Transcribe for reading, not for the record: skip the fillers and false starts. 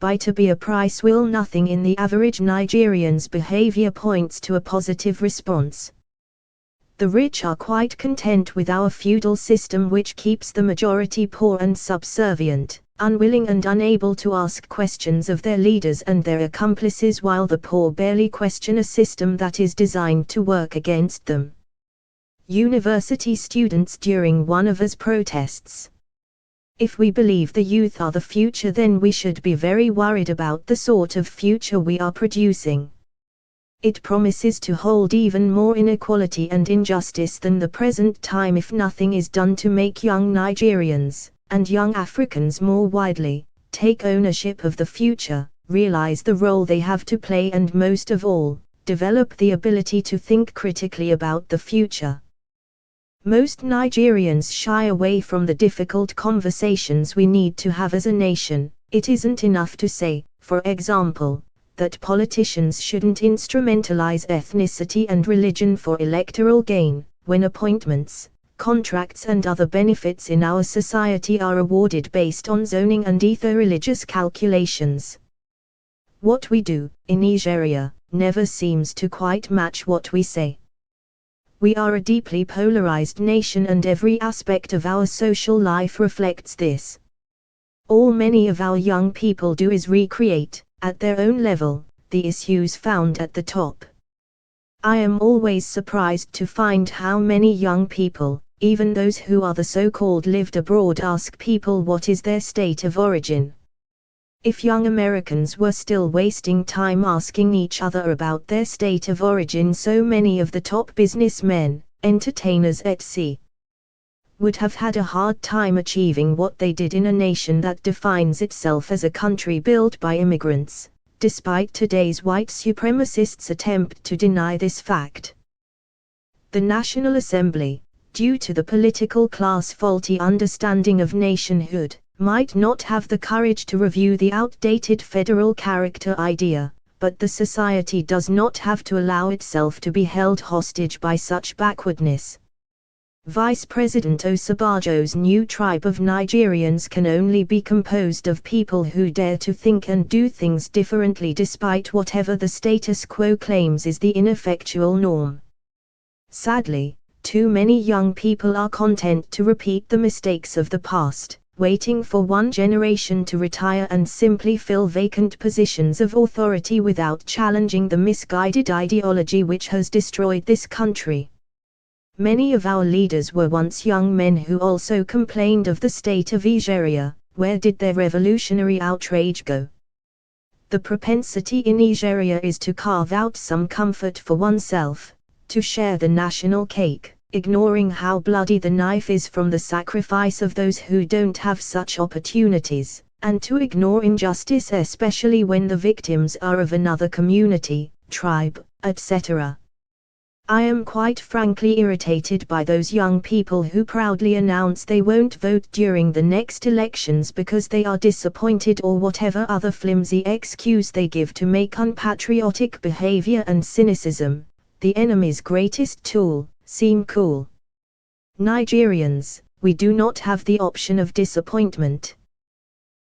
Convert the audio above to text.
by to be a price will nothing in the average Nigerian's behavior points to a positive response. The rich are quite content with our feudal system, which keeps the majority poor and subservient, unwilling and unable to ask questions of their leaders and their accomplices, while the poor barely question a system that is designed to work against them. University students during one of us protests. If we believe the youth are the future, then we should be very worried about the sort of future we are producing. It promises to hold even more inequality and injustice than the present time if nothing is done to make young Nigerians, and young Africans more widely, take ownership of the future, realize the role they have to play, and most of all, develop the ability to think critically about the future. Most Nigerians shy away from the difficult conversations we need to have as a nation. It isn't enough to say, for example, that politicians shouldn't instrumentalize ethnicity and religion for electoral gain, when appointments, contracts and other benefits in our society are awarded based on zoning and ether-religious calculations. What we do, in Nigeria, never seems to quite match what we say. We are a deeply polarized nation, and every aspect of our social life reflects this. All many of our young people do is recreate, at their own level, the issues found at the top. I am always surprised to find how many young people, even those who are the so-called lived abroad, ask people what is their state of origin. If young Americans were still wasting time asking each other about their state of origin, so many of the top businessmen, entertainers etc. would have had a hard time achieving what they did in a nation that defines itself as a country built by immigrants, despite today's white supremacists' attempt to deny this fact. The National Assembly, due to the political class' faulty understanding of nationhood, might not have the courage to review the outdated federal character idea, but the society does not have to allow itself to be held hostage by such backwardness. Vice President Osinbajo's new tribe of Nigerians can only be composed of people who dare to think and do things differently despite whatever the status quo claims is the ineffectual norm. Sadly, too many young people are content to repeat the mistakes of the past, waiting for one generation to retire and simply fill vacant positions of authority without challenging the misguided ideology which has destroyed this country. Many of our leaders were once young men who also complained of the state of Nigeria. Where did their revolutionary outrage go? The propensity in Nigeria is to carve out some comfort for oneself, to share the national cake, ignoring how bloody the knife is from the sacrifice of those who don't have such opportunities, and to ignore injustice, especially when the victims are of another community, tribe, etc. I am quite frankly irritated by those young people who proudly announce they won't vote during the next elections because they are disappointed, or whatever other flimsy excuse they give to make unpatriotic behavior and cynicism, the enemy's greatest tool, seem cool. Nigerians, we do not have the option of disappointment.